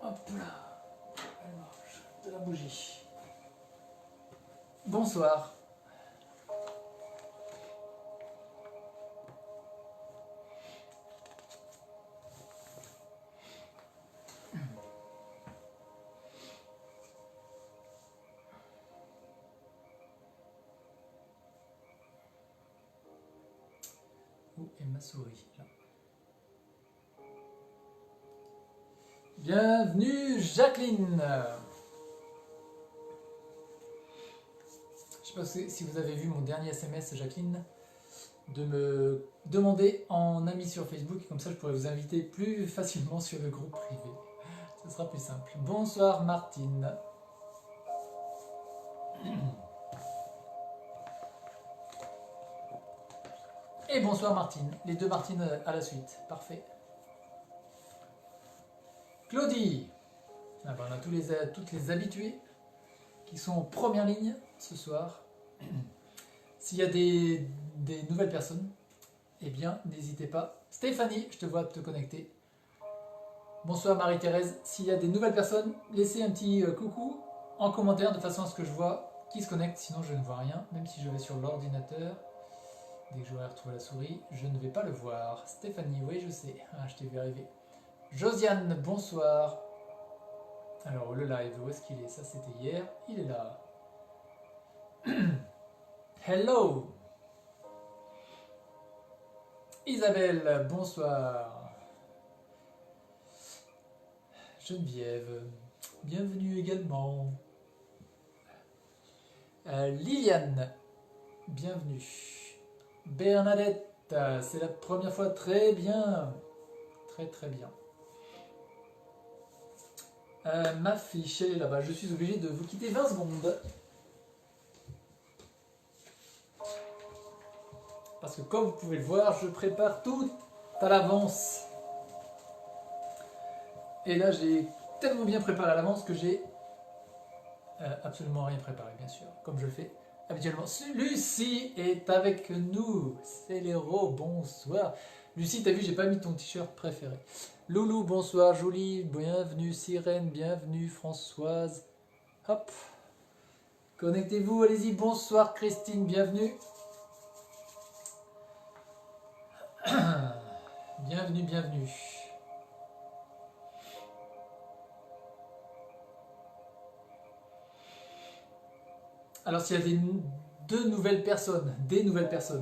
Hop là. Elle marche. De la bougie. Bonsoir. Où est ma souris là? Bienvenue Jacqueline. Je sais pas si vous avez vu mon dernier SMS Jacqueline, de me demander en ami sur Facebook, comme ça je pourrais vous inviter plus facilement sur le groupe privé. Ce sera plus simple. Bonsoir Martine. Et bonsoir Martine. Les deux Martines à la suite. Parfait. Claudie. Ah ben, on a toutes les habituées qui sont en première ligne ce soir. S'il y a des nouvelles personnes, eh bien n'hésitez pas. Stéphanie, je te vois te connecter. Bonsoir Marie-Thérèse. S'il y a des nouvelles personnes, laissez un petit coucou en commentaire de façon à ce que je vois qui se connecte. Sinon je ne vois rien, même si je vais sur l'ordinateur. Dès que j'aurai retrouvé la souris, je ne vais pas le voir. Stéphanie, oui je sais. Ah, je t'ai vu arriver. Josiane, bonsoir. Alors le live, où est-ce qu'il est? Ça c'était hier, il est là. Hello. Isabelle, bonsoir. Geneviève, bienvenue également. Liliane, bienvenue. Bernadette, c'est la première fois, très bien. Très très bien. Ma fiche, elle est là-bas. Je suis obligé de vous quitter 20 secondes. Parce que comme vous pouvez le voir, je prépare tout à l'avance. Et là, j'ai tellement bien préparé à l'avance que j'ai absolument rien préparé, bien sûr. Comme je le fais habituellement. Lucie est avec nous. C'est l'héros, bonsoir. Lucie, t'as vu, j'ai pas mis ton t-shirt préféré. Loulou, bonsoir. Jolie, bienvenue. Sirène, bienvenue. Françoise. Hop. Connectez-vous, allez-y. Bonsoir Christine, bienvenue. Bienvenue, bienvenue. Alors s'il y a des nouvelles personnes,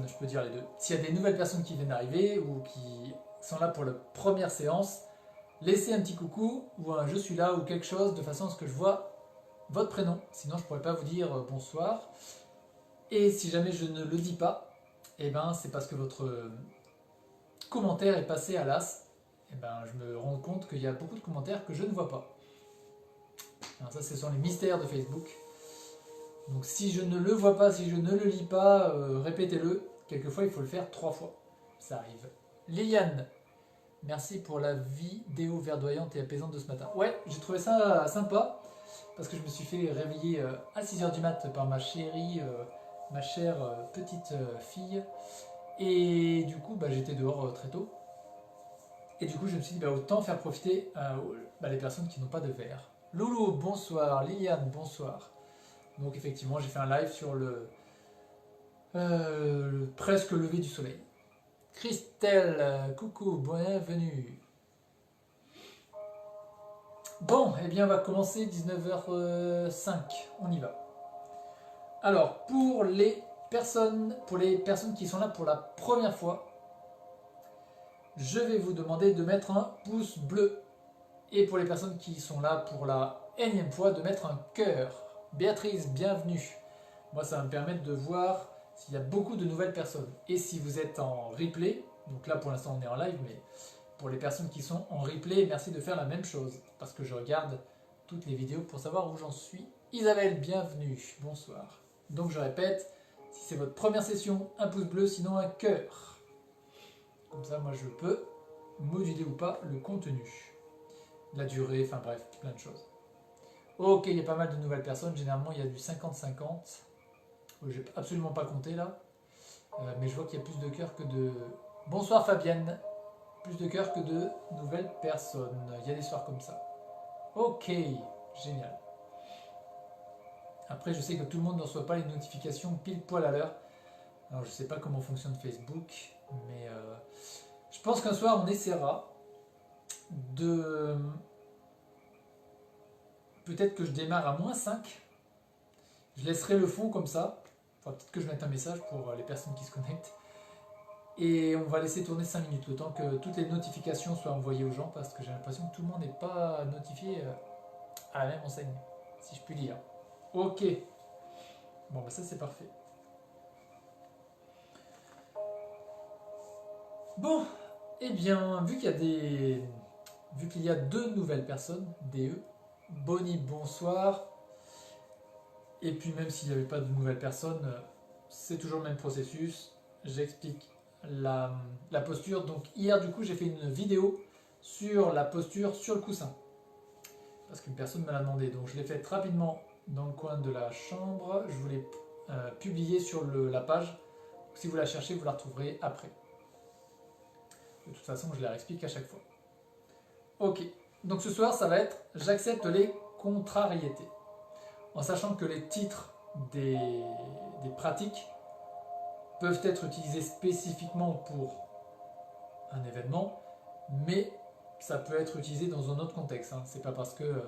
je peux dire les deux. S'il y a des nouvelles personnes qui viennent d'arriver ou qui sont là pour la première séance, laissez un petit coucou ou un je suis là ou quelque chose de façon à ce que je vois votre prénom. Sinon je ne pourrais pas vous dire bonsoir. Et si jamais je ne le dis pas, eh ben c'est parce que votre commentaire est passé à l'as. Eh ben je me rends compte qu'il y a beaucoup de commentaires que je ne vois pas. Alors ça, ce sont les mystères de Facebook. Donc si je ne le vois pas, si je ne le lis pas, répétez-le. Quelquefois, il faut le faire 3 fois. Ça arrive. Liliane, merci pour la vidéo verdoyante et apaisante de ce matin. Ouais, j'ai trouvé ça sympa, parce que je me suis fait réveiller à 6h du mat par ma chérie, ma chère petite fille. Et du coup, j'étais dehors très tôt. Et du coup, je me suis dit, autant faire profiter les personnes qui n'ont pas de verre. Loulou, bonsoir. Liliane, bonsoir. Donc effectivement, j'ai fait un live sur le presque lever du soleil. Christelle, coucou, bienvenue. Bon, eh bien on va commencer 19h05, on y va. Alors, pour les personnes qui sont là pour la première fois, je vais vous demander de mettre un pouce bleu. Et pour les personnes qui sont là pour la énième fois, de mettre un cœur. Béatrice, bienvenue. Moi, ça va me permettre de voir s'il y a beaucoup de nouvelles personnes. Et si vous êtes en replay, donc là pour l'instant on est en live, mais pour les personnes qui sont en replay, merci de faire la même chose. Parce que je regarde toutes les vidéos pour savoir où j'en suis. Isabelle, bienvenue. Bonsoir. Donc je répète, si c'est votre première session, un pouce bleu, sinon un cœur. Comme ça, moi je peux moduler ou pas le contenu. La durée, enfin bref, plein de choses. Ok, il y a pas mal de nouvelles personnes. Généralement, il y a du 50-50. J'ai absolument pas compté là. Mais je vois qu'il y a plus de cœurs que de... Bonsoir Fabienne. Plus de cœurs que de nouvelles personnes. Il y a des soirs comme ça. Ok, génial. Après, je sais que tout le monde ne reçoit pas les notifications pile poil à l'heure. Alors, je ne sais pas comment fonctionne Facebook, mais je pense qu'un soir, on essaiera de... Peut-être que je démarre à -5. Je laisserai le fond comme ça. Enfin, peut-être que je mette un message pour les personnes qui se connectent. Et on va laisser tourner 5 minutes, le temps que toutes les notifications soient envoyées aux gens, parce que j'ai l'impression que tout le monde n'est pas notifié à la même enseigne, si je puis dire. Ok, bon bah ça c'est parfait. Bon, eh bien, vu qu'il y a 2 nouvelles personnes, DE, Bonnie, bonsoir. Et puis même s'il n'y avait pas de nouvelles personnes, c'est toujours le même processus. J'explique la posture. Donc hier du coup j'ai fait une vidéo sur la posture sur le coussin. Parce qu'une personne me l'a demandé. Donc je l'ai faite rapidement dans le coin de la chambre. Je vous l'ai publié sur la page. Donc, si vous la cherchez, vous la retrouverez après. De toute façon, je la réexplique à chaque fois. Ok, donc ce soir, ça va être j'accepte les contrariétés. En sachant que les titres des pratiques peuvent être utilisés spécifiquement pour un événement, mais ça peut être utilisé dans un autre contexte. Hein. C'est pas parce que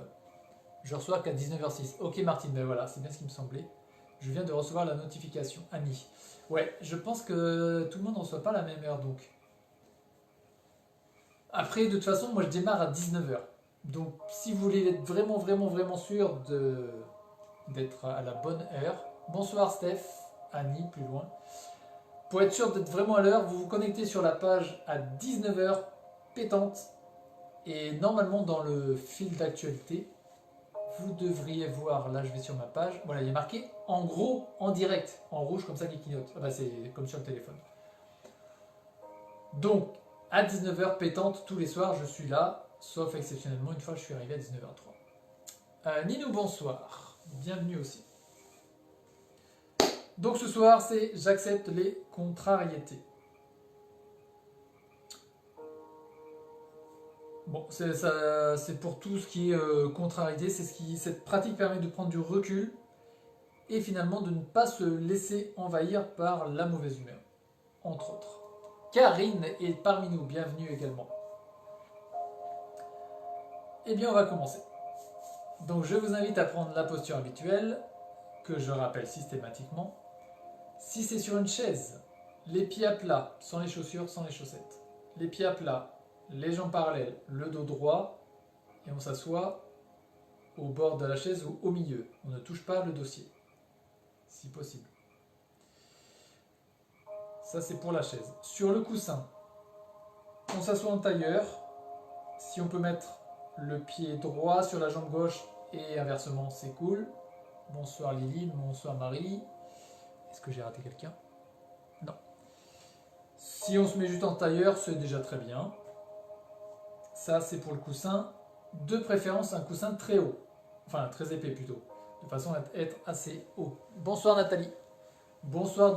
je reçois qu'à 19h06. Ok Martine, ben voilà, c'est bien ce qui me semblait. Je viens de recevoir la notification. Annie. Ouais, je pense que tout le monde ne reçoit pas la même heure donc. Après, de toute façon, moi je démarre à 19h. Donc si vous voulez être vraiment sûr d'être à la bonne heure. Bonsoir Steph, Annie, plus loin. Pour être sûr d'être vraiment à l'heure, vous vous connectez sur la page à 19h pétante. Et normalement dans le fil d'actualité, vous devriez voir, là je vais sur ma page, voilà il y a marqué en gros en direct, en rouge comme ça qui clignote. Ah bah, c'est comme sur le téléphone. Donc à 19h pétante tous les soirs je suis là, sauf exceptionnellement une fois je suis arrivé à 19h03. Ninou bonsoir, bienvenue aussi. Donc ce soir c'est j'accepte les contrariétés. Bon, c'est pour tout ce qui est contrariété, cette pratique permet de prendre du recul et finalement de ne pas se laisser envahir par la mauvaise humeur, entre autres. Karine est parmi nous, bienvenue également. Eh bien on va commencer. Donc je vous invite à prendre la posture habituelle, que je rappelle systématiquement. Si c'est sur une chaise, les pieds à plat, sans les chaussures, sans les chaussettes. Les pieds à plat, les jambes parallèles, le dos droit, et on s'assoit au bord de la chaise ou au milieu. On ne touche pas le dossier, si possible. Ça c'est pour la chaise. Sur le coussin, on s'assoit en tailleur. Si on peut mettre le pied droit sur la jambe gauche et inversement, c'est cool. Bonsoir Lily, bonsoir Marie. Est-ce que j'ai raté quelqu'un? Non. Si on se met juste en tailleur, c'est déjà très bien. Ça, c'est pour le coussin. De préférence, un coussin très haut. Enfin, très épais plutôt. De façon à être assez haut. Bonsoir Nathalie. Bonsoir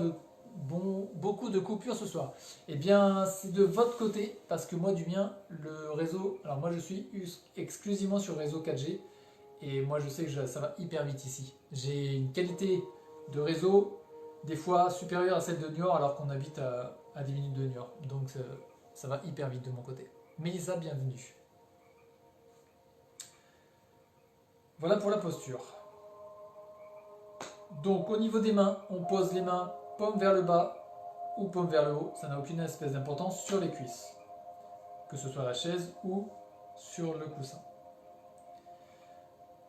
beaucoup de coupures ce soir. Eh bien, c'est de votre côté, parce que moi, du mien, le réseau... Alors moi, je suis exclusivement sur le réseau 4G. Et moi, je sais que ça va hyper vite ici. J'ai une qualité de réseau, des fois supérieure à celle de Niort, alors qu'on habite à 10 minutes de Niort. Donc, ça va hyper vite de mon côté. Mélissa, bienvenue. Voilà pour la posture. Donc au niveau des mains, on pose les mains paume vers le bas ou paume vers le haut, ça n'a aucune espèce d'importance, sur les cuisses. Que ce soit la chaise ou sur le coussin.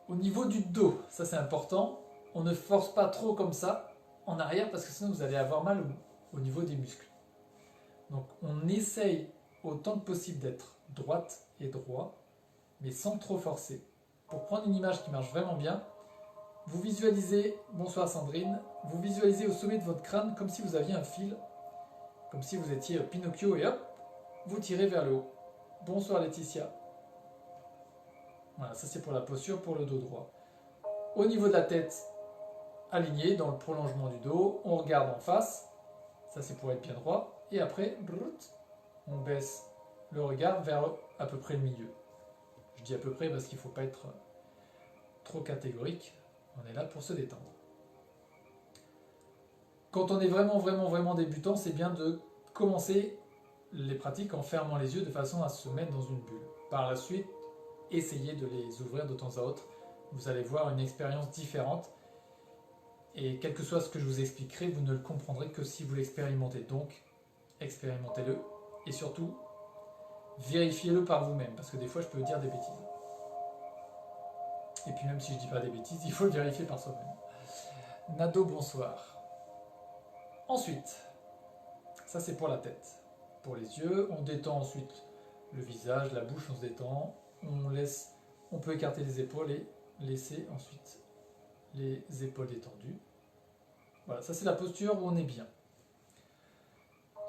Au niveau du dos, ça c'est important, on ne force pas trop comme ça en arrière parce que sinon vous allez avoir mal au niveau des muscles. Donc on essaye autant que possible d'être droite et droit, mais sans trop forcer. Pour prendre une image qui marche vraiment bien, vous visualisez, bonsoir Sandrine, vous visualisez au sommet de votre crâne comme si vous aviez un fil, comme si vous étiez Pinocchio et hop, vous tirez vers le haut. Bonsoir Laetitia. Voilà, ça c'est pour la posture pour le dos droit. Au niveau de la tête, aligné dans le prolongement du dos, on regarde en face, ça c'est pour être bien droit, et après, on baisse le regard vers à peu près le milieu. Je dis à peu près parce qu'il ne faut pas être trop catégorique. On est là pour se détendre. Quand on est vraiment débutant, c'est bien de commencer les pratiques en fermant les yeux de façon à se mettre dans une bulle. Par la suite, essayez de les ouvrir de temps à autre. Vous allez voir une expérience différente. Et quel que soit ce que je vous expliquerai, vous ne le comprendrez que si vous l'expérimentez. Donc, expérimentez-le. Et surtout, vérifiez-le par vous-même. Parce que des fois, je peux dire des bêtises. Et puis même si je ne dis pas des bêtises, il faut le vérifier par soi-même. Nado, bonsoir. Ensuite, ça c'est pour la tête. Pour les yeux, on détend ensuite le visage, la bouche, on se détend. On peut écarter les épaules et laisser ensuite les épaules détendues. Voilà, ça c'est la posture où on est bien.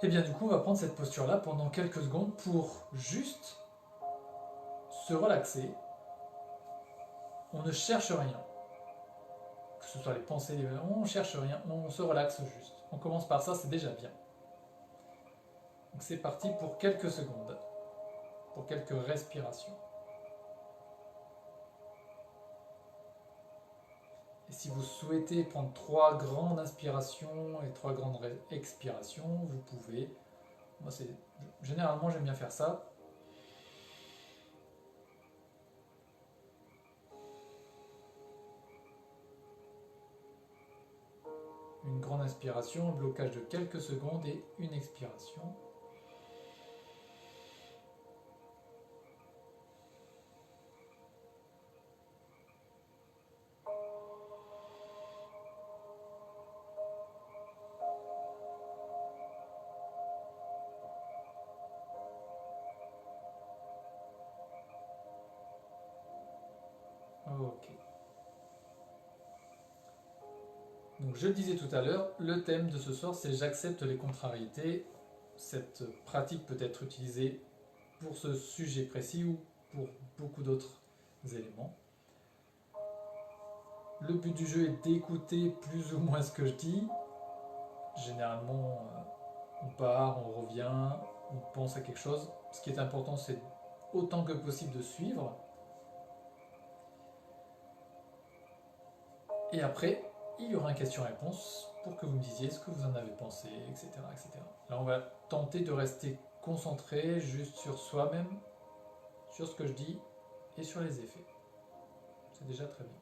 Et bien du coup, on va prendre cette posture-là pendant quelques secondes pour juste se relaxer. On ne cherche rien. Que ce soit les pensées, on ne cherche rien, on se relaxe juste. On commence par ça, c'est déjà bien. Donc c'est parti pour quelques secondes, pour quelques respirations. Et si vous souhaitez prendre 3 grandes inspirations et 3 grandes expirations, vous pouvez. Moi, généralement, j'aime bien faire ça. Une grande inspiration, un blocage de quelques secondes et une expiration. Ok. Donc je le disais tout à l'heure, le thème de ce soir c'est j'accepte les contrariétés. Cette pratique peut être utilisée pour ce sujet précis ou pour beaucoup d'autres éléments. Le but du jeu est d'écouter plus ou moins ce que je dis. Généralement, on part, on revient, on pense à quelque chose. Ce qui est important, c'est autant que possible de suivre. Et après, il y aura un question-réponse pour que vous me disiez ce que vous en avez pensé, etc., etc. Là, on va tenter de rester concentré juste sur soi-même, sur ce que je dis et sur les effets. C'est déjà très bien.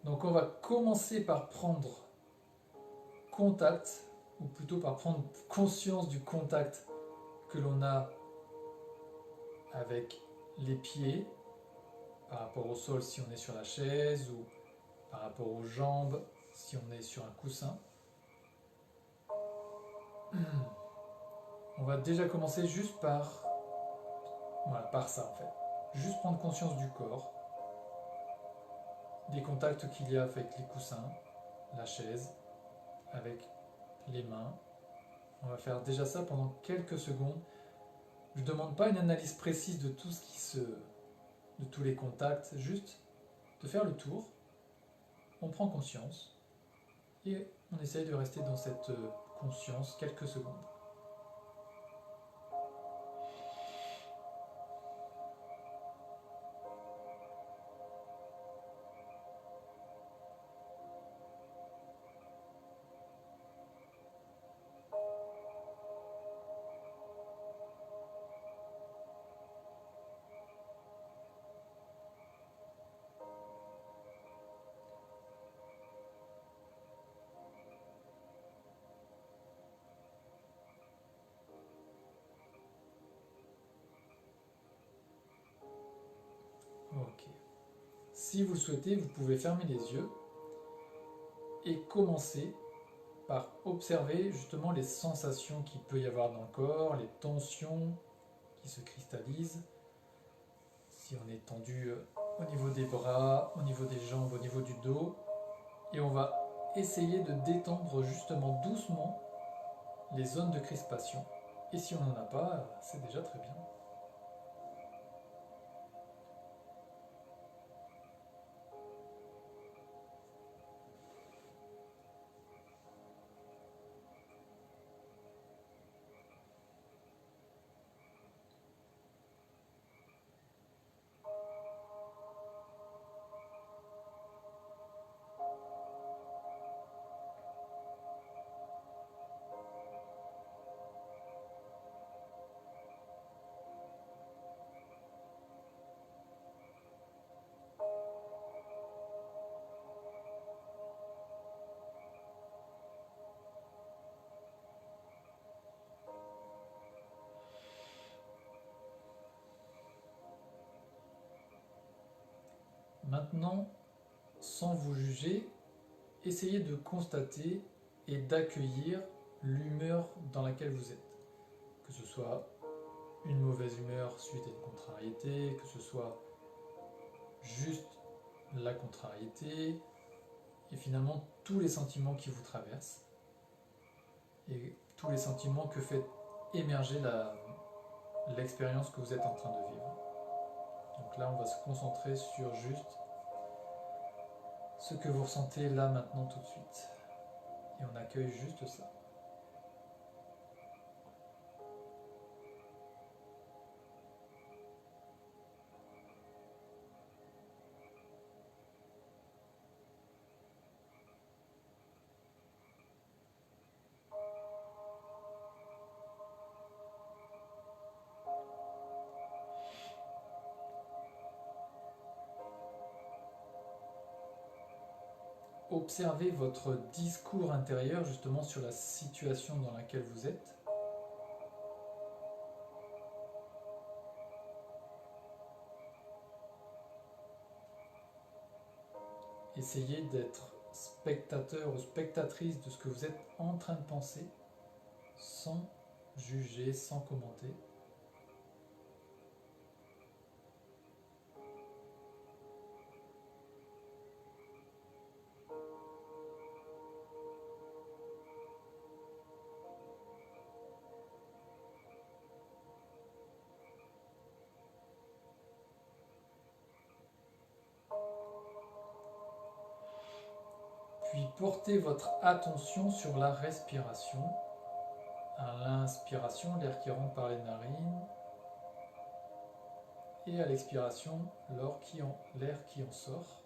Donc on va commencer par prendre contact, ou plutôt par prendre conscience du contact que l'on a avec les pieds, par rapport au sol si on est sur la chaise, ou par rapport aux jambes si on est sur un coussin. On va déjà commencer juste par, voilà, par ça en fait. Juste prendre conscience du corps, des contacts qu'il y a avec les coussins, la chaise, avec les mains. On va faire déjà ça pendant quelques secondes. Je ne demande pas une analyse précise de tout de tous les contacts, juste de faire le tour. On prend conscience et on essaye de rester dans cette conscience quelques secondes. Ok. Si vous le souhaitez, vous pouvez fermer les yeux et commencer par observer justement les sensations qu'il peut y avoir dans le corps, les tensions qui se cristallisent. Si on est tendu au niveau des bras, au niveau des jambes, au niveau du dos. Et on va essayer de détendre justement doucement les zones de crispation. Et si on n'en a pas, c'est déjà très bien. Maintenant, sans vous juger, essayez de constater et d'accueillir l'humeur dans laquelle vous êtes. Que ce soit une mauvaise humeur suite à une contrariété, que ce soit juste la contrariété, et finalement tous les sentiments qui vous traversent, et tous les sentiments que fait émerger l'expérience que vous êtes en train de vivre. Donc là, on va se concentrer sur juste ce que vous ressentez là, maintenant, tout de suite. Et on accueille juste ça. Observez votre discours intérieur justement sur la situation dans laquelle vous êtes. Essayez d'être spectateur ou spectatrice de ce que vous êtes en train de penser, sans juger, sans commenter. Puis portez votre attention sur la respiration. À l'inspiration, l'air qui rentre par les narines. Et à l'expiration, l'air qui en sort.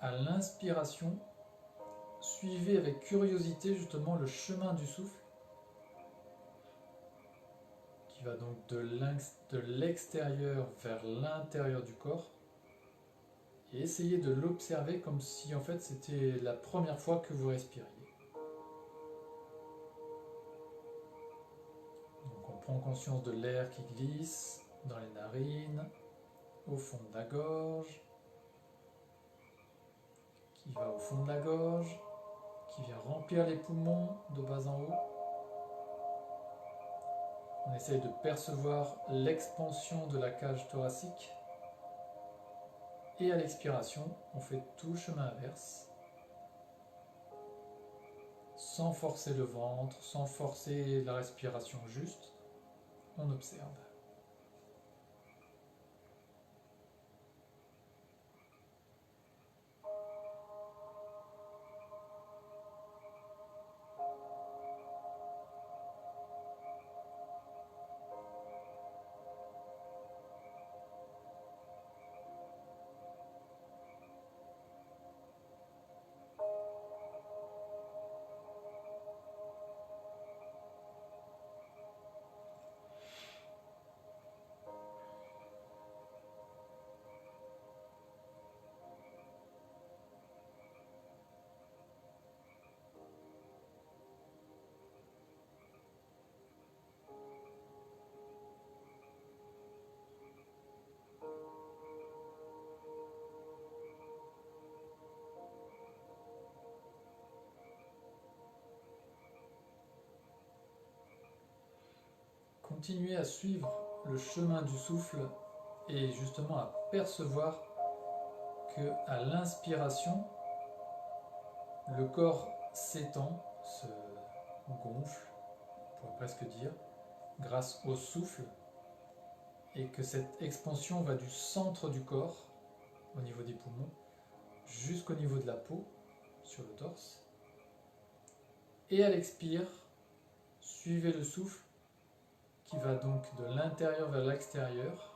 À l'inspiration, suivez avec curiosité justement le chemin du souffle qui va donc de l'extérieur vers l'intérieur du corps et essayez de l'observer comme si en fait c'était la première fois que vous respiriez. Donc on prend conscience de l'air qui glisse dans les narines, au fond de la gorge, qui va au fond de la gorge, qui vient remplir les poumons de bas en haut. On essaye de percevoir l'expansion de la cage thoracique. Et à l'expiration, on fait tout le chemin inverse. Sans forcer le ventre, sans forcer la respiration juste, on observe. Continuez à suivre le chemin du souffle et justement à percevoir que à l'inspiration, le corps s'étend, se gonfle, on pourrait presque dire, grâce au souffle, et que cette expansion va du centre du corps, au niveau des poumons, jusqu'au niveau de la peau, sur le torse. Et à l'expire, suivez le souffle qui va donc de l'intérieur vers l'extérieur.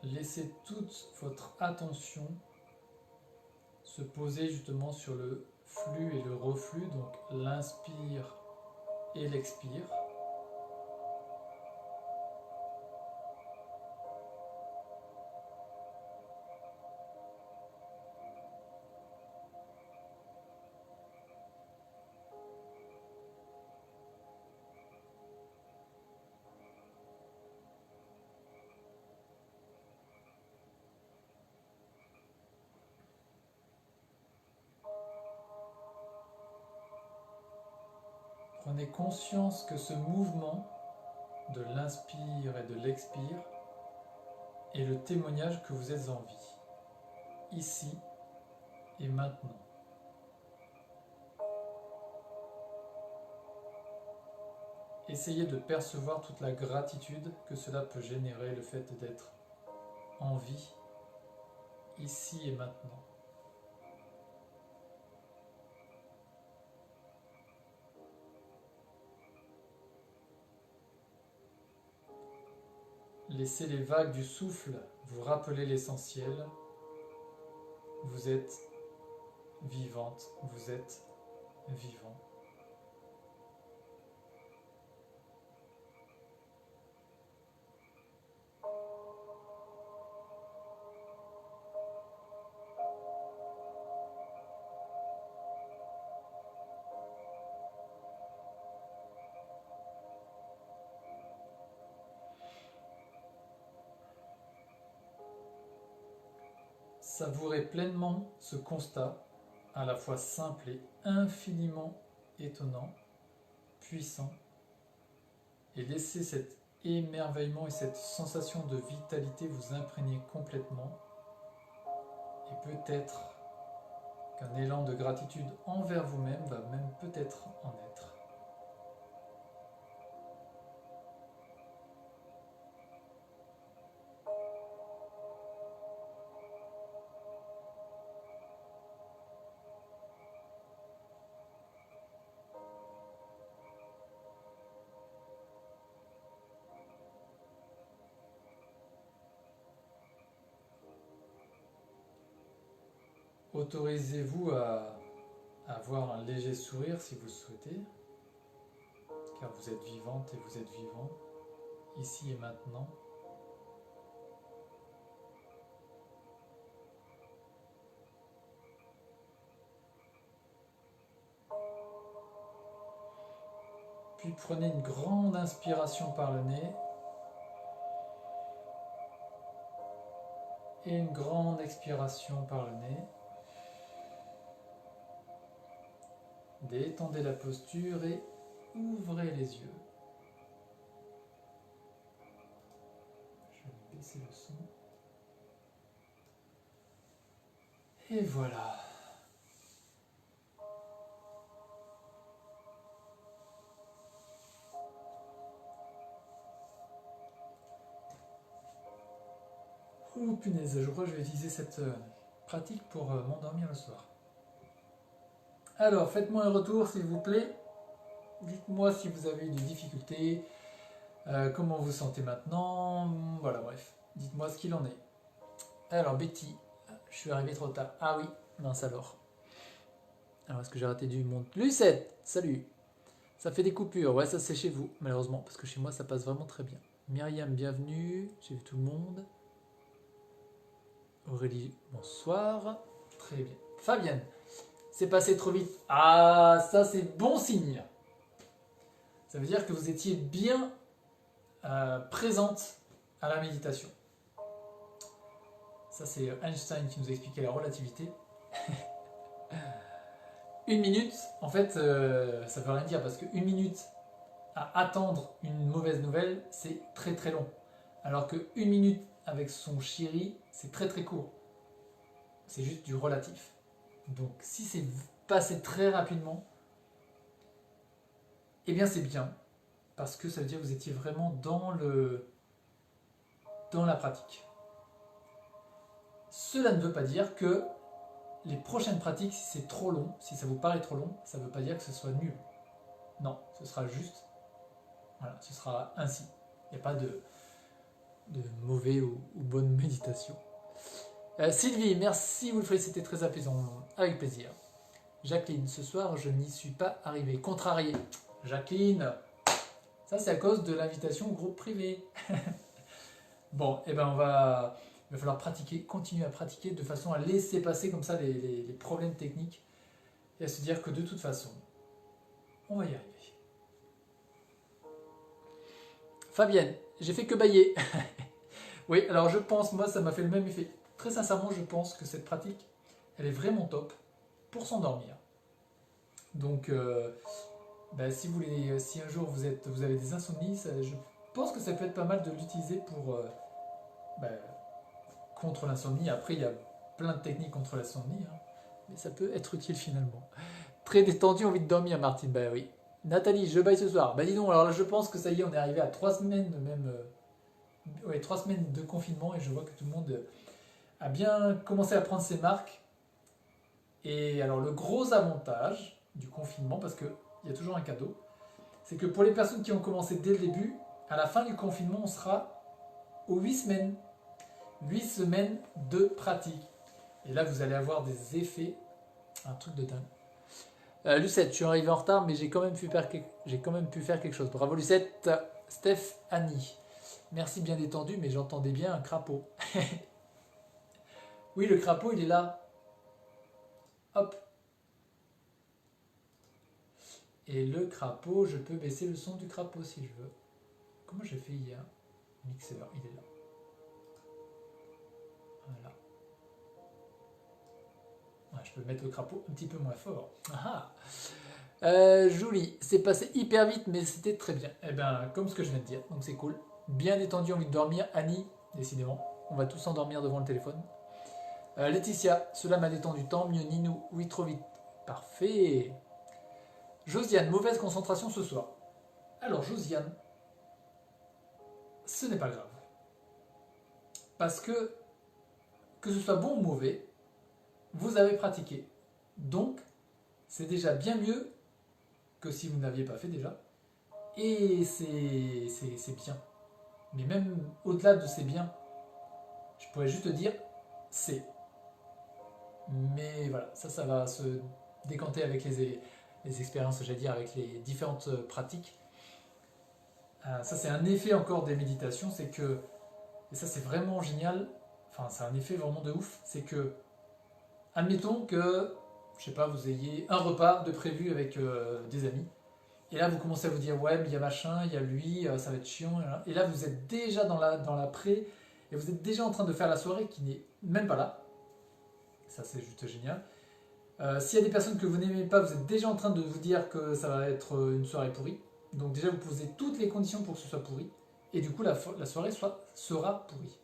Laissez toute votre attention se poser justement sur le flux et le reflux, donc l'inspire et l'expire. Prenez conscience que ce mouvement de l'inspire et de l'expire est le témoignage que vous êtes en vie, ici et maintenant. Essayez de percevoir toute la gratitude que cela peut générer, le fait d'être en vie, ici et maintenant. Laissez les vagues du souffle vous rappeler l'essentiel. Vous êtes vivante, vous êtes vivant. Savourez pleinement ce constat, à la fois simple et infiniment étonnant, puissant, et laissez cet émerveillement et cette sensation de vitalité vous imprégner complètement, et peut-être qu'un élan de gratitude envers vous-même va même peut-être en être. Autorisez-vous à avoir un léger sourire si vous le souhaitez, car vous êtes vivante et vous êtes vivant, ici et maintenant. Puis prenez une grande inspiration par le nez et une grande expiration par le nez. Détendez la posture et ouvrez les yeux. Je vais baisser le son. Et voilà. Oh punaise, je crois que je vais utiliser cette pratique pour m'endormir le soir. Alors, faites-moi un retour s'il vous plaît. Dites-moi si vous avez eu des difficultés, comment vous vous sentez maintenant, voilà, bref. Dites-moi ce qu'il en est. Alors, Betty, je suis arrivé trop tard. Ah oui, mince alors. Alors, est-ce que j'ai raté du monde? Lucette, salut. Ça fait des coupures, ouais, ça c'est chez vous, malheureusement, parce que chez moi ça passe vraiment très bien. Myriam, bienvenue, j'ai vu tout le monde. Aurélie, bonsoir. Très bien. Fabienne, c'est passé trop vite. Ah, ça c'est bon signe. Ça veut dire que vous étiez bien présente à la méditation. Ça, c'est Einstein qui nous a expliqué la relativité. Une minute, en fait, ça veut rien dire parce qu'une minute à attendre une mauvaise nouvelle, c'est très très long. Alors qu'une minute avec son chéri, c'est très très court. C'est juste du relatif. Donc si c'est passé très rapidement, eh bien c'est bien. Parce que ça veut dire que vous étiez vraiment dans la pratique. Cela ne veut pas dire que les prochaines pratiques, si c'est trop long, si ça vous paraît trop long, ça ne veut pas dire que ce soit nul. Non, ce sera juste, voilà, ce sera ainsi. Il n'y a pas de mauvais ou bonne méditation. Sylvie, merci Wilfried, c'était très apaisant, avec plaisir. Jacqueline, ce soir je n'y suis pas arrivée, contrariée. Jacqueline, ça c'est à cause de l'invitation au groupe privé. Bon, et ben il va falloir pratiquer, continuer à pratiquer de façon à laisser passer comme ça les problèmes techniques et à se dire que de toute façon, on va y arriver. Fabienne, j'ai fait que bailler. Oui, alors je pense, moi ça m'a fait le même effet. Très sincèrement, je pense que cette pratique, elle est vraiment top pour s'endormir. Donc, si un jour vous avez des insomnies, je pense que ça peut être pas mal de l'utiliser pour contre l'insomnie. Après, il y a plein de techniques contre l'insomnie, hein, mais ça peut être utile finalement. Très détendu, envie de dormir, Martine. Bah oui. Nathalie, je baille ce soir. Bah dis donc, alors là, je pense que ça y est, on est arrivé à 3 semaines même. 3 semaines de confinement et je vois que tout le monde a bien commencé à prendre ses marques. Et alors, le gros avantage du confinement, parce qu'il y a toujours un cadeau, c'est que pour les personnes qui ont commencé dès le début, à la fin du confinement, on sera aux 8 semaines. 8 semaines de pratique. Et là, vous allez avoir des effets, un truc de dingue. Lucette, je suis arrivé en retard, mais j'ai quand même pu faire quelque chose. Bravo Lucette. Steph, Annie. Merci, bien détendu, mais j'entendais bien un crapaud. Oui, le crapaud, il est là. Hop. Et le crapaud, je peux baisser le son du crapaud si je veux. Comment j'ai fait hier? Mixeur, il est là. Voilà. Ouais, je peux mettre le crapaud un petit peu moins fort. Julie, c'est passé hyper vite, mais c'était très bien. Eh bien, comme ce que je viens de dire, donc c'est cool. Bien détendu, envie de dormir. Annie, décidément, on va tous s'endormir devant le téléphone. Laetitia, cela m'a détendu, tant mieux. Ninou, oui, trop vite. Parfait. Josiane, mauvaise concentration ce soir. Alors, Josiane, ce n'est pas grave. Parce que ce soit bon ou mauvais, vous avez pratiqué. Donc, c'est déjà bien mieux que si vous n'aviez pas fait déjà. Et c'est bien. Mais même au-delà de c'est bien, je pourrais juste dire c'est. Mais voilà, ça va se décanter avec les expériences, j'allais dire, avec les différentes pratiques. Ça, c'est un effet encore des méditations, c'est que, et ça c'est vraiment génial, enfin c'est un effet vraiment de ouf, c'est que, admettons que, je sais pas, vous ayez un repas de prévu avec des amis, et là vous commencez à vous dire, ouais, mais il y a machin, il y a lui, ça va être chiant, et là vous êtes déjà dans la pré, et vous êtes déjà en train de faire la soirée qui n'est même pas là. Ça c'est juste génial. S'il y a des personnes que vous n'aimez pas, vous êtes déjà en train de vous dire que ça va être une soirée pourrie. Donc déjà vous posez toutes les conditions pour que ce soit pourri. Et du coup la soirée sera pourrie.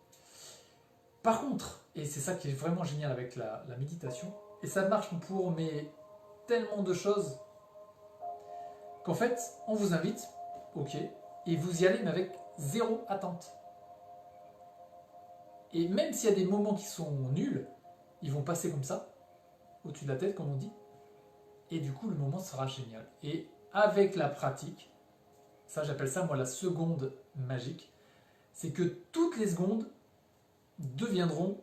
Par contre, et c'est ça qui est vraiment génial avec la méditation, et ça marche pour tellement de choses, qu'en fait on vous invite, ok, et vous y allez mais avec zéro attente. Et même s'il y a des moments qui sont nuls, ils vont passer comme ça, au-dessus de la tête, comme on dit. Et du coup, le moment sera génial. Et avec la pratique, ça j'appelle ça, moi, la seconde magique, c'est que toutes les secondes deviendront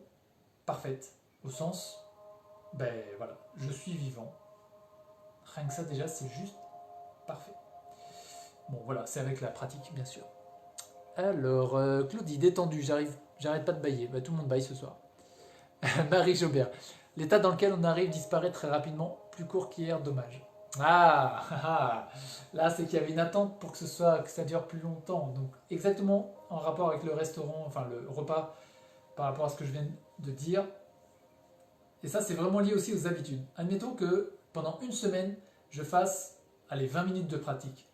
parfaites. Au sens, voilà, je suis vivant. Rien que ça, déjà, c'est juste parfait. Bon, voilà, c'est avec la pratique, bien sûr. Alors, Claudie, détendu, j'arrête pas de bailler. Tout le monde baille ce soir. Marie Jobert. L'état dans lequel on arrive disparaît très rapidement, plus court qu'hier, dommage. Ah, ah, ah. Là, c'est qu'il y avait une attente pour que ça dure plus longtemps. Donc, exactement en rapport avec le restaurant, enfin le repas, par rapport à ce que je viens de dire. Et ça, c'est vraiment lié aussi aux habitudes. Admettons que pendant une semaine, je fasse, allez, 20 minutes de pratique.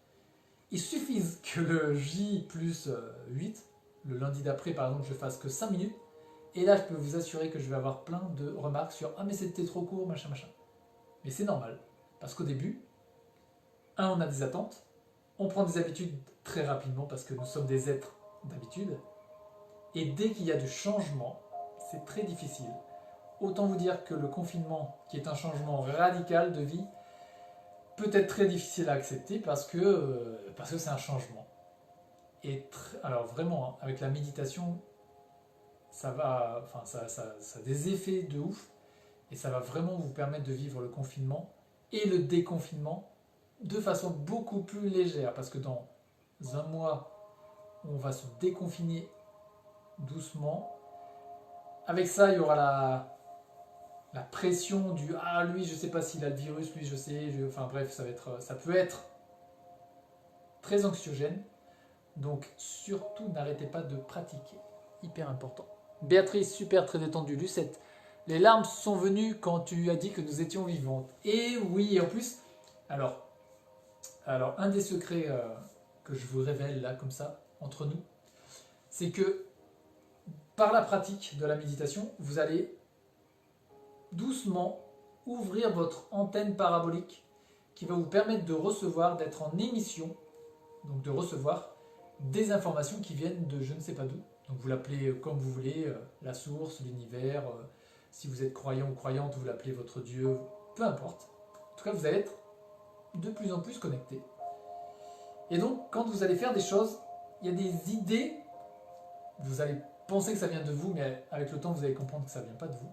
Il suffit que le J plus 8, le lundi d'après, par exemple, je fasse que 5 minutes. Et là, je peux vous assurer que je vais avoir plein de remarques sur ah, mais c'était trop court, machin, machin. Mais c'est normal. Parce qu'au début, on a des attentes, on prend des habitudes très rapidement parce que nous sommes des êtres d'habitude. Et dès qu'il y a du changement, c'est très difficile. Autant vous dire que le confinement, qui est un changement radical de vie, peut être très difficile à accepter parce que c'est un changement. Et alors vraiment, hein, avec la méditation, ça va, enfin ça a des effets de ouf et ça va vraiment vous permettre de vivre le confinement et le déconfinement de façon beaucoup plus légère parce que dans un mois, on va se déconfiner doucement. Avec ça, il y aura la pression du ah lui je sais pas s'il a le virus, lui je sais, enfin bref, ça peut être très anxiogène. Donc surtout n'arrêtez pas de pratiquer, hyper important. Béatrice, super très détendue. Lucette, les larmes sont venues quand tu as dit que nous étions vivantes. Et oui, en plus, alors, alors un des secrets que je vous révèle là comme ça entre nous, c'est que par la pratique de la méditation, vous allez doucement ouvrir votre antenne parabolique qui va vous permettre de recevoir, d'être en émission, donc de recevoir des informations qui viennent de je ne sais pas d'où. Donc vous l'appelez comme vous voulez, la source, l'univers, si vous êtes croyant ou croyante, vous l'appelez votre Dieu, peu importe. En tout cas, vous allez être de plus en plus connecté. Et donc, quand vous allez faire des choses, il y a des idées, vous allez penser que ça vient de vous, mais avec le temps, vous allez comprendre que ça ne vient pas de vous,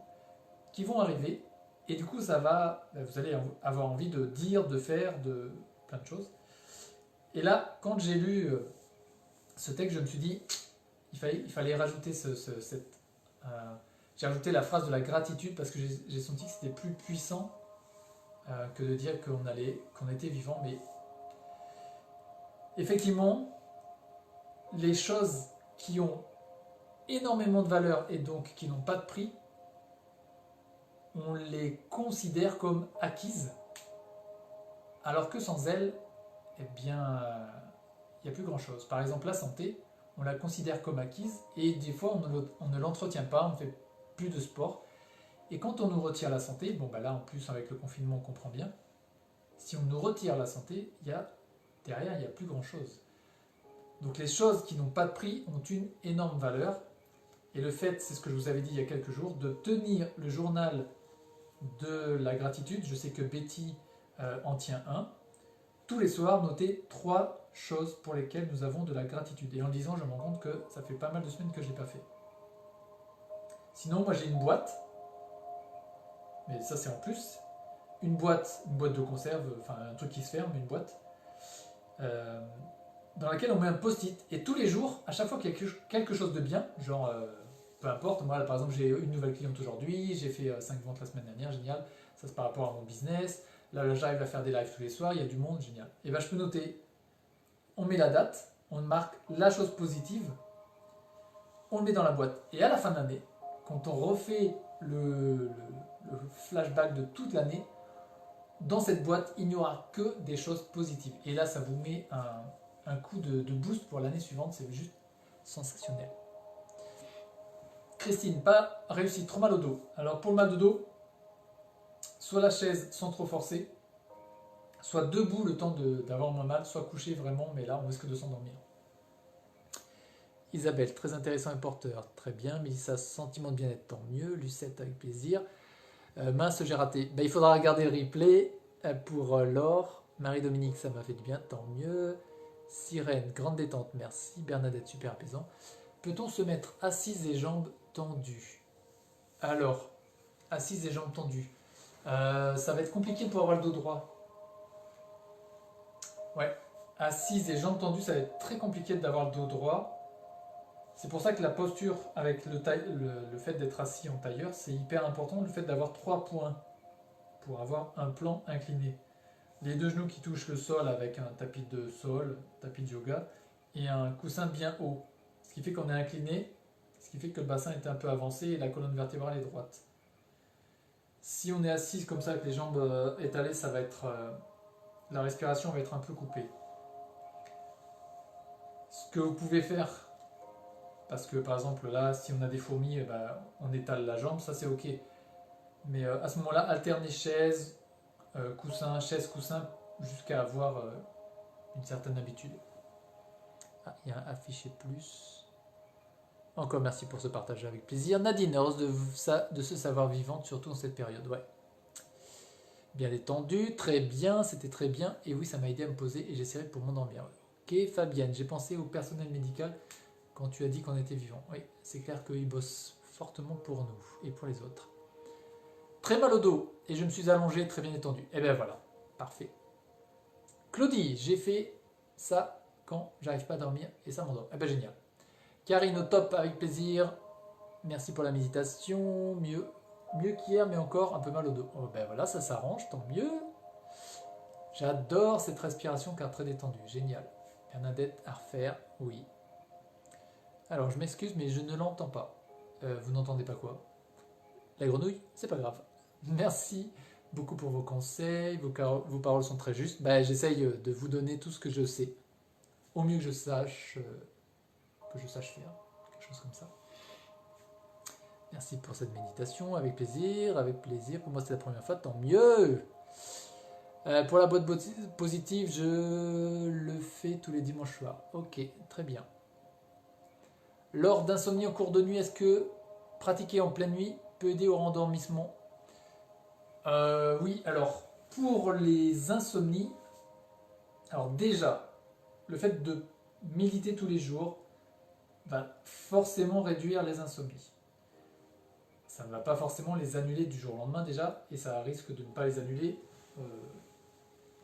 qui vont arriver, et du coup, vous allez avoir envie de dire, de faire, de plein de choses. Et là, quand j'ai lu ce texte, je me suis dit, il fallait rajouter j'ai rajouté la phrase de la gratitude parce que j'ai senti que c'était plus puissant que de dire qu'on était vivant. Mais effectivement, les choses qui ont énormément de valeur et donc qui n'ont pas de prix, on les considère comme acquises, alors que sans elles, eh bien, il n'y a plus grand-chose. Par exemple, la santé, on la considère comme acquise et des fois on ne l'entretient pas, on ne fait plus de sport. Et quand on nous retire la santé, bon bah là en plus avec le confinement on comprend bien, si on nous retire la santé, derrière il n'y a plus grand-chose. Donc les choses qui n'ont pas de prix ont une énorme valeur. Et le fait, c'est ce que je vous avais dit il y a quelques jours, de tenir le journal de la gratitude, je sais que Betty en tient un, tous les soirs noter 3 choses pour lesquelles nous avons de la gratitude. Et en le disant, je me rends compte que ça fait pas mal de semaines que je ne l'ai pas fait. Sinon, moi j'ai une boîte, mais ça c'est en plus, une boîte de conserve, enfin un truc qui se ferme, une boîte, euh, dans laquelle on met un post-it. Et tous les jours, à chaque fois qu'il y a quelque chose de bien, genre, peu importe, moi là, par exemple j'ai une nouvelle cliente aujourd'hui, j'ai fait 5 ventes la semaine dernière, génial, ça c'est par rapport à mon business, là j'arrive à faire des lives tous les soirs, il y a du monde, génial. Et bien je peux noter, on met la date, on marque la chose positive, on le met dans la boîte. Et à la fin de l'année, quand on refait le flashback de toute l'année, dans cette boîte, il n'y aura que des choses positives. Et là, ça vous met un coup de boost pour l'année suivante, c'est juste sensationnel. Christine, pas réussi, trop mal au dos. Alors pour le mal de dos, soit la chaise sans trop forcer, soit debout le temps d'avoir moins mal, soit couché vraiment, mais là on risque de s'endormir. Isabelle, très intéressant et porteur, très bien. Mélissa, sentiment de bien-être, tant mieux. Lucette, avec plaisir. Mince, j'ai raté. Il faudra regarder le replay pour Laure. Marie-Dominique, ça m'a fait du bien, tant mieux. Sirène, grande détente, merci. Bernadette, super apaisant. Peut-on se mettre assise et jambes tendues? Alors, assise et jambes tendues. Ça va être compliqué pour avoir le dos droit. Ouais, assise et jambes tendues, ça va être très compliqué d'avoir le dos droit. C'est pour ça que la posture avec le fait d'être assis en tailleur, c'est hyper important, le fait d'avoir 3 points pour avoir un plan incliné. Les deux genoux qui touchent le sol avec un tapis de sol, tapis de yoga, et un coussin bien haut. Ce qui fait qu'on est incliné, ce qui fait que le bassin est un peu avancé et la colonne vertébrale est droite. Si on est assis comme ça avec les jambes étalées, ça va être la respiration va être un peu coupée. Ce que vous pouvez faire, parce que par exemple là, si on a des fourmis, on étale la jambe, ça c'est ok. Mais à ce moment-là, alterner chaise, coussin, jusqu'à avoir une certaine habitude. Ah, il y a un affiché plus. Encore merci pour ce partage avec plaisir. Nadine, heureuse de se savoir vivante, surtout en cette période. Ouais. Bien détendu, très bien, c'était très bien. Et oui, ça m'a aidé à me poser et j'essaierai pour m'endormir. Ok, Fabienne, j'ai pensé au personnel médical quand tu as dit qu'on était vivant. Oui, c'est clair qu'ils bossent fortement pour nous et pour les autres. Très mal au dos et je me suis allongé très bien détendu. Et bien voilà, parfait. Claudie, j'ai fait ça quand j'arrive pas à dormir et ça m'endort. Eh ben génial. Karine au top avec plaisir. Merci pour la méditation. Mieux qu'hier, mais encore un peu mal au dos. Oh ben voilà, ça s'arrange, tant mieux. J'adore cette respiration car très détendue. Génial. Bernadette à refaire, oui. Alors je m'excuse, mais je ne l'entends pas. Vous n'entendez pas quoi? La grenouille? C'est pas grave. Merci beaucoup pour vos conseils. Vos paroles sont très justes. Ben, j'essaye de vous donner tout ce que je sais. Au mieux que je sache faire. Quelque chose comme ça. Merci pour cette méditation, avec plaisir, avec plaisir. Pour moi, c'est la première fois, tant mieux. Pour la boîte positive, je le fais tous les dimanches soirs. Ok, très bien. Lors d'insomnie en cours de nuit, est-ce que pratiquer en pleine nuit peut aider au rendormissement? Oui, alors, pour les insomnies, alors déjà, le fait de méditer tous les jours va forcément réduire les insomnies. Ça ne va pas forcément les annuler du jour au lendemain déjà, et ça risque de ne pas les annuler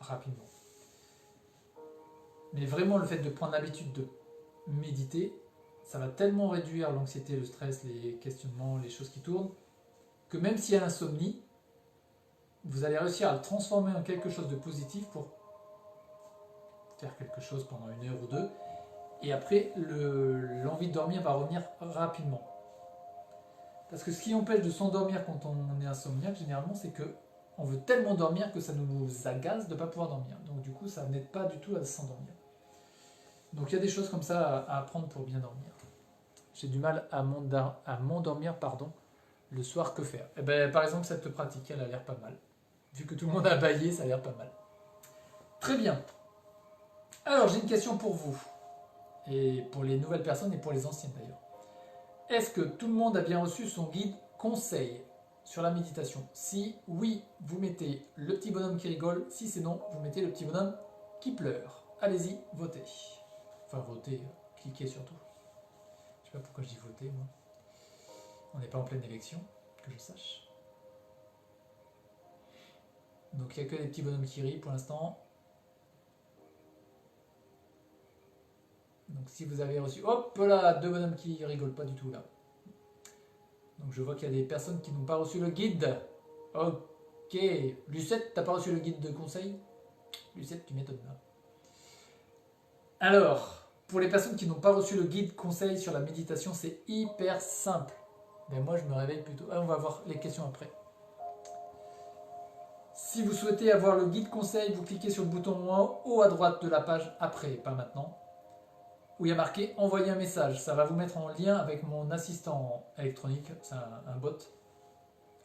rapidement. Mais vraiment, le fait de prendre l'habitude de méditer, ça va tellement réduire l'anxiété, le stress, les questionnements, les choses qui tournent, que même s'il y a l'insomnie, vous allez réussir à le transformer en quelque chose de positif pour faire quelque chose pendant une heure ou deux, et après, l'envie de dormir va revenir rapidement. Parce que ce qui empêche de s'endormir quand on est insomniaque, généralement, c'est que on veut tellement dormir que ça nous agace de ne pas pouvoir dormir. Donc du coup, ça n'aide pas du tout à s'endormir. Donc il y a des choses comme ça à apprendre pour bien dormir. J'ai du mal à m'endormir, le soir, que faire? Eh ben, par exemple, cette pratique, elle a l'air pas mal. Vu que tout le monde a baillé, ça a l'air pas mal. Très bien. Alors, j'ai une question pour vous. Et pour les nouvelles personnes et pour les anciennes d'ailleurs. Est-ce que tout le monde a bien reçu son guide conseil sur la méditation? Si oui, vous mettez le petit bonhomme qui rigole. Si c'est non, vous mettez le petit bonhomme qui pleure. Allez-y, votez. Enfin, votez, cliquez surtout. Je sais pas pourquoi je dis voter, moi. On n'est pas en pleine élection, que je sache. Donc il n'y a que des petits bonhommes qui rient pour l'instant. Donc si vous avez reçu... Hop là, deux bonhommes qui rigolent pas du tout là. Donc je vois qu'il y a des personnes qui n'ont pas reçu le guide. Ok. Lucette, t'as pas reçu le guide de conseil? Lucette, tu m'étonnes là. Alors, pour les personnes qui n'ont pas reçu le guide conseil sur la méditation, c'est hyper simple. Mais moi, je me réveille plutôt... Ah, on va voir les questions après. Si vous souhaitez avoir le guide conseil, vous cliquez sur le bouton en haut à droite de la page après, pas maintenant, où il y a marqué envoyer un message. Ça va vous mettre en lien avec mon assistant électronique, c'est un bot,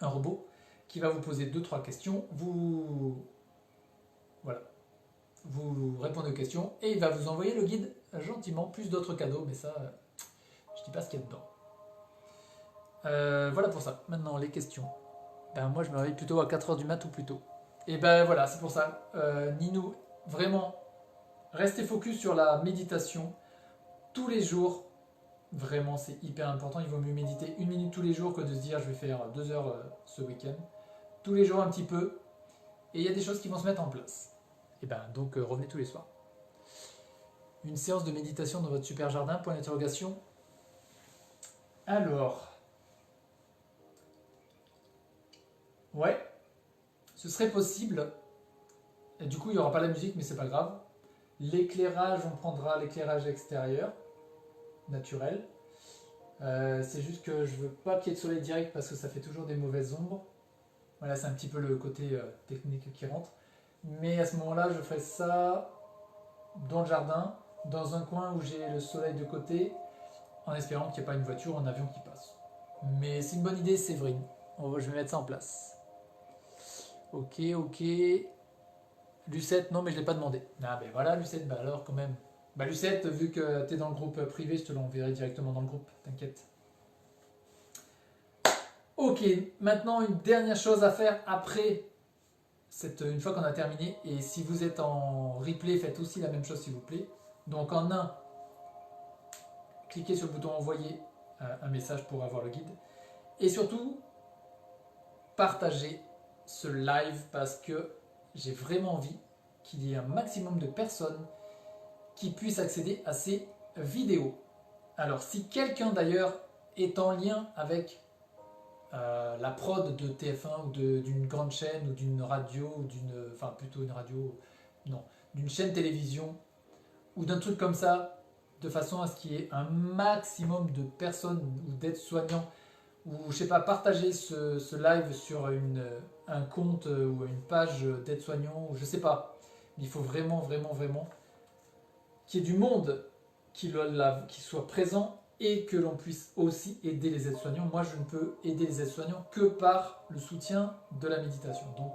un robot, qui va vous poser 2-3 questions. Voilà. Vous répondez aux questions et il va vous envoyer le guide gentiment, plus d'autres cadeaux, mais ça, je ne dis pas ce qu'il y a dedans. Voilà pour ça. Maintenant, les questions. Moi, je me réveille plutôt à 4h du mat ou plus tôt. Et voilà, c'est pour ça. Ninou, vraiment, restez focus sur la méditation tous les jours. Vraiment, c'est hyper important. Il vaut mieux méditer 1 minute tous les jours que de se dire je vais faire 2 heures ce week-end. Tous les jours un petit peu. Et il y a des choses qui vont se mettre en place. Et donc revenez tous les soirs. Une séance de méditation dans votre super jardin, point d'interrogation. Alors, ouais, ce serait possible. Et du coup, il n'y aura pas la musique, mais c'est pas grave. L'éclairage, on prendra l'éclairage extérieur, naturel. C'est juste que je veux pas qu'il y ait de soleil direct parce que ça fait toujours des mauvaises ombres. Voilà, c'est un petit peu le côté technique qui rentre. Mais à ce moment-là, je ferai ça dans le jardin, dans un coin où j'ai le soleil de côté, en espérant qu'il n'y ait pas une voiture ou un avion qui passe. Mais c'est une bonne idée, Séverine. Je vais mettre ça en place. Ok, ok. Lucette, non mais je ne l'ai pas demandé. Ah ben voilà Lucette, bah alors quand même. Bah Lucette, vu que tu es dans le groupe privé, je te l'enverrai directement dans le groupe, t'inquiète. Ok, maintenant une dernière chose à faire après, une fois qu'on a terminé, et si vous êtes en replay, faites aussi la même chose s'il vous plaît. Donc en un, cliquez sur le bouton envoyer un message pour avoir le guide. Et surtout, partagez ce live parce que j'ai vraiment envie qu'il y ait un maximum de personnes qui puissent accéder à ces vidéos. Alors si quelqu'un d'ailleurs est en lien avec la prod de TF1 ou d'une grande chaîne ou d'une radio, ou enfin plutôt une radio, non, d'une chaîne télévision ou d'un truc comme ça, de façon à ce qu'il y ait un maximum de personnes ou d'aides-soignants, ou je sais pas, partager ce live sur un compte ou une page d'aide-soignants, ou je sais pas. Mais il faut vraiment, vraiment, vraiment qu'il y ait du monde qui soit présent et que l'on puisse aussi aider les aides-soignants. Moi, je ne peux aider les aides-soignants que par le soutien de la méditation. Donc,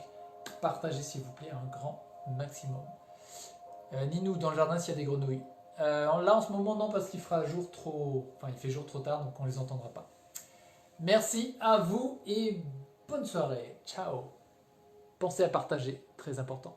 partagez s'il vous plaît un grand maximum. Ninou, dans le jardin, s'il y a des grenouilles. Là, en ce moment, non, parce qu'il fera jour trop... Enfin, il fait jour trop tard, donc on ne les entendra pas. Merci à vous et bonne soirée. Ciao. Pensez à partager, très important.